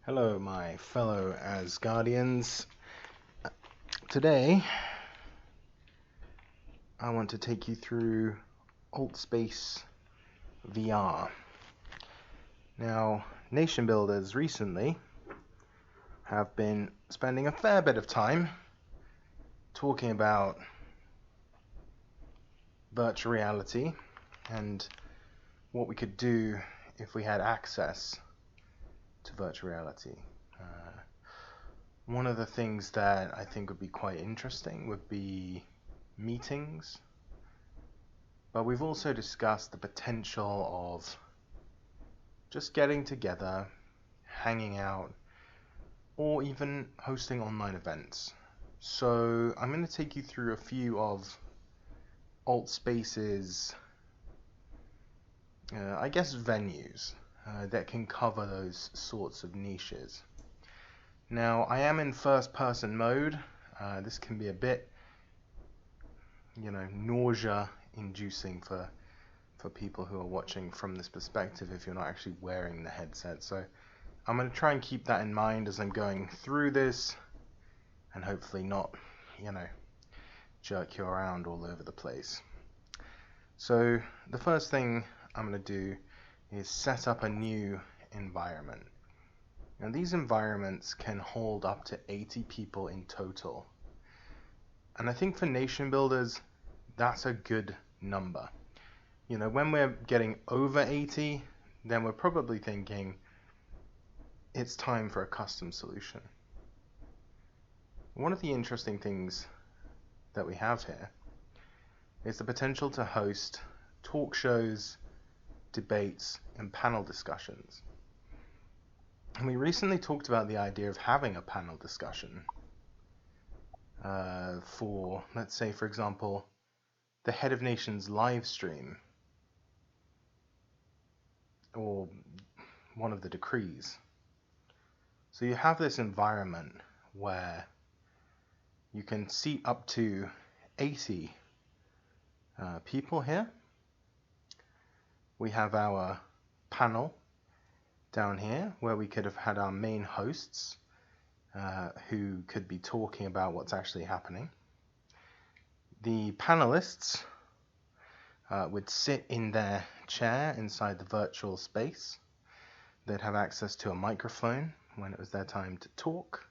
Hello, my fellow Asgardians. Today, I want to take you through AltspaceVR. Now, nation builders recently have been spending a fair bit of time talking about virtual reality and what we could do if we had access to virtual reality. One of the things that I think would be quite interesting would be meetings, but we've also discussed the potential of just getting together, hanging out, or even hosting online events. So I'm going to take you through a few of AltSpace's venues that can cover those sorts of niches. Now, I am in first-person mode. This can be a bit, nausea-inducing for people who are watching from this perspective if you're not actually wearing the headset. So I'm going to try and keep that in mind as I'm going through this, and hopefully not, jerk you around all over the place. So the first thing I'm going to do is set up a new environment. Now, these environments can hold up to 80 people in total. And I think for nation builders, that's a good number. When we're getting over 80, then we're probably thinking it's time for a custom solution. One of the interesting things that we have here is the potential to host talk shows, debates, and panel discussions. And we recently talked about the idea of having a panel discussion for, let's say, for example, the Head of Nations live stream or one of the decrees. So you have this environment where you can seat up to 80 people here. We have our panel down here where we could have had our main hosts who could be talking about what's actually happening. The panelists would sit in their chair inside the virtual space. They'd have access to a microphone when it was their time to talk.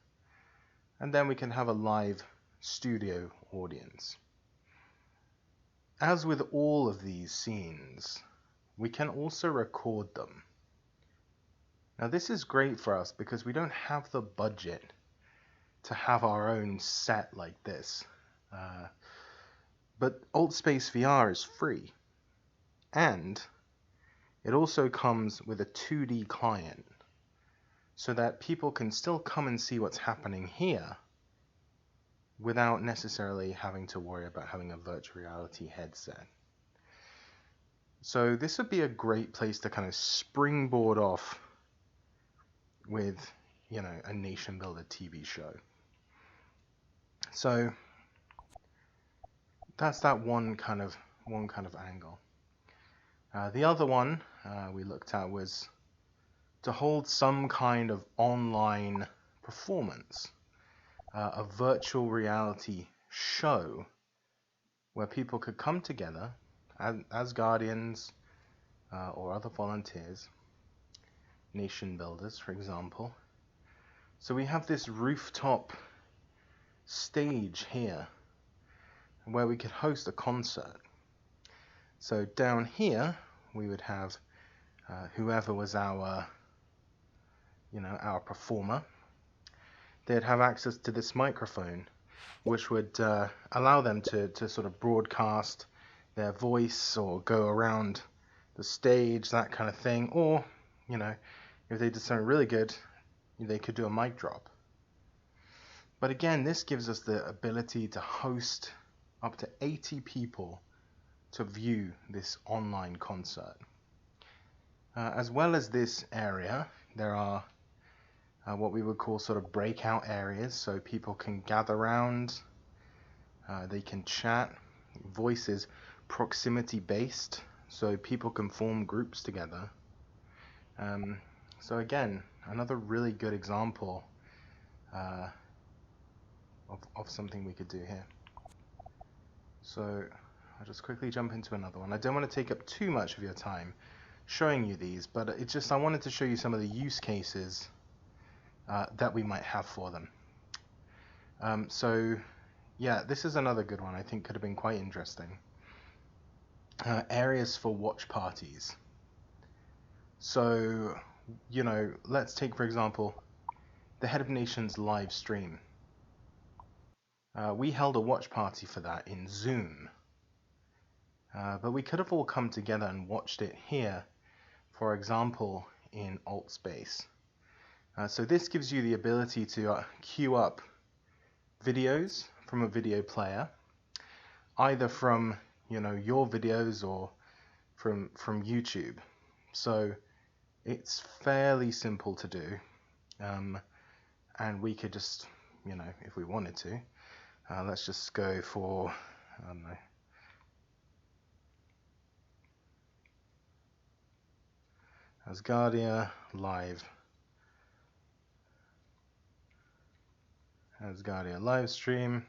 And then we can have a live studio audience. As with all of these scenes, we can also record them. Now, this is great for us because we don't have the budget to have our own set like this. But AltspaceVR is free. And it also comes with a 2D client so that people can still come and see what's happening here without necessarily having to worry about having a virtual reality headset. So this would be a great place to kind of springboard off with, a nation builder TV show. So that's that one kind of angle. The other one we looked at was to hold some kind of online performance, a virtual reality show where people could come together as guardians or other volunteers, nation builders, for example. So we have this rooftop stage here where we could host a concert. So down here we would have whoever was our performer. They'd have access to this microphone, which would allow them to sort of broadcast their voice or go around the stage, that kind of thing. Or, if they did something really good, they could do a mic drop. But again, this gives us the ability to host up to 80 people to view this online concert. As well as this area, there are what we would call sort of breakout areas, so people can gather around, they can chat. Voice is proximity based, so people can form groups together. So again, another really good example of something we could do here. So I'll just quickly jump into another one. I don't want to take up too much of your time showing you these, but it's just I wanted to show you some of the use cases that we might have for them. So yeah, this is another good one I think could have been quite interesting. Areas for watch parties. So, you know, let's take, for example, the Head of Nations live stream. We held a watch party for that in Zoom. But we could have all come together and watched it here, for example, in AltspaceVR. So this gives you the ability to queue up videos from a video player, either from, you know, your videos or from YouTube. So it's fairly simple to do, and we could just, you know, if we wanted to, let's just go for, I don't know, Asgardia live stream.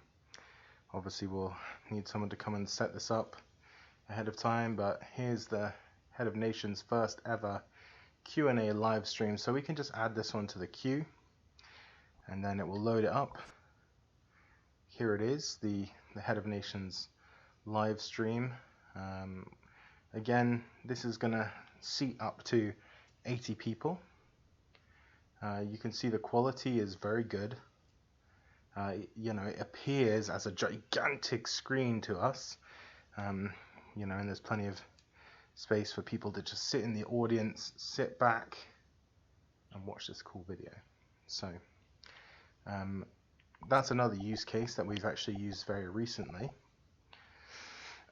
Obviously we'll need someone to come and set this up ahead of time, but here's the Head of Nations first ever Q&A live stream. So we can just add this one to the queue, and then it will load it up. Here it is, the Head of Nations live stream. Again, this is gonna seat up to 80 people. You can see the quality is very good. You know, it appears as a gigantic screen to us, you know, and there's plenty of space for people to just sit in the audience, sit back and watch this cool video. So that's another use case that we've actually used very recently.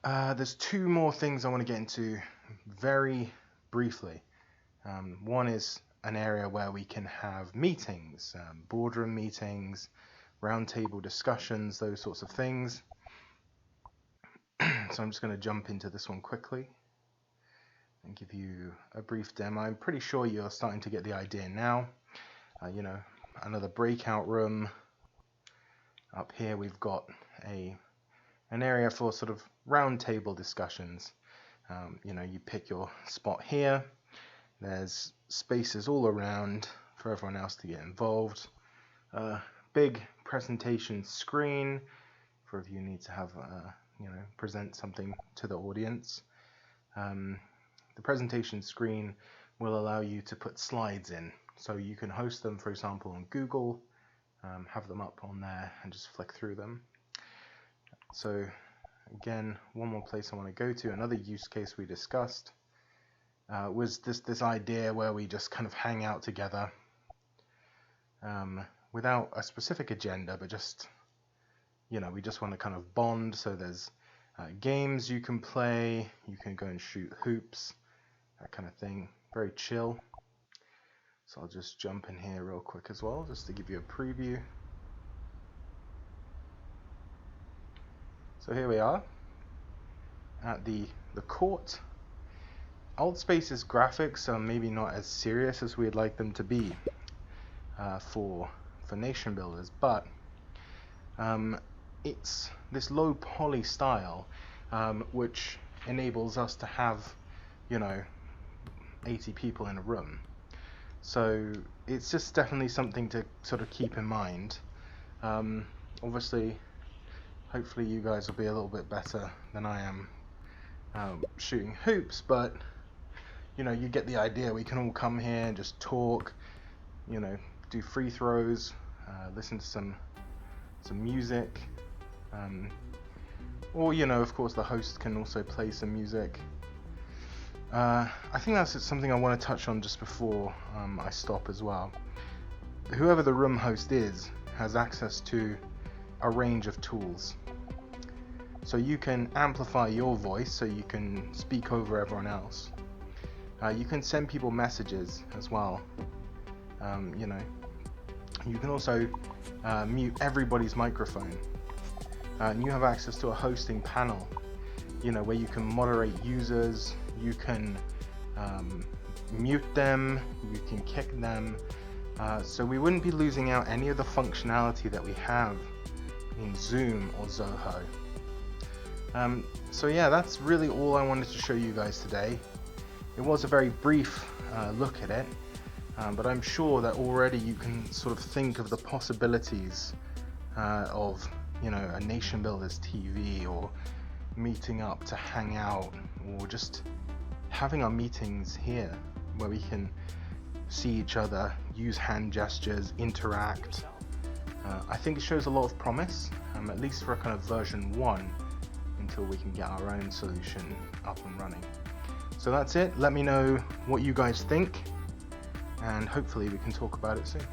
There's two more things I want to get into very briefly. One is an area where we can have meetings, boardroom meetings, roundtable discussions, those sorts of things. So I'm just going to jump into this one quickly and give you a brief demo. I'm pretty sure you're starting to get the idea now. You know, another breakout room. Up here we've got an area for sort of roundtable discussions. You know, you pick your spot here. There's spaces all around for everyone else to get involved. Big presentation screen for if you need to have, you know, present something to the audience. The presentation screen will allow you to put slides in. So you can host them, for example, on Google, have them up on there and just flick through them. So again, one more place I want to go to, another use case we discussed, was this idea where we just kind of hang out together without a specific agenda, but just, you know, we just want to kind of bond. So there's games you can play, you can go and shoot hoops, that kind of thing, very chill. So I'll just jump in here real quick as well, just to give you a preview. So here we are at the court. AltspaceVR's graphics are maybe not as serious as we'd like them to be for nation builders, but it's this low poly style which enables us to have, you know, 80 people in a room. So it's just definitely something to sort of keep in mind. Obviously, hopefully you guys will be a little bit better than I am shooting hoops, but you know, you get the idea. We can all come here and just talk, you know, do free throws, listen to some music, or, you know, of course the host can also play some music. I think that's something I want to touch on just before I stop as well. Whoever the room host is has access to a range of tools. So you can amplify your voice so you can speak over everyone else. You can send people messages as well. You know, you can also mute everybody's microphone. And you have access to a hosting panel, you know, where you can moderate users. You can, mute them, you can kick them, so we wouldn't be losing out any of the functionality that we have in Zoom or Zoho. So yeah, that's really all I wanted to show you guys today. It was a very brief look at it, but I'm sure that already you can sort of think of the possibilities of, you know, a Nation Builders TV, or meeting up to hang out, or just having our meetings here where we can see each other, use hand gestures, interact. I think it shows a lot of promise, at least for a kind of version 1, until we can get our own solution up and running. So that's it. Let me know what you guys think, and hopefully we can talk about it soon.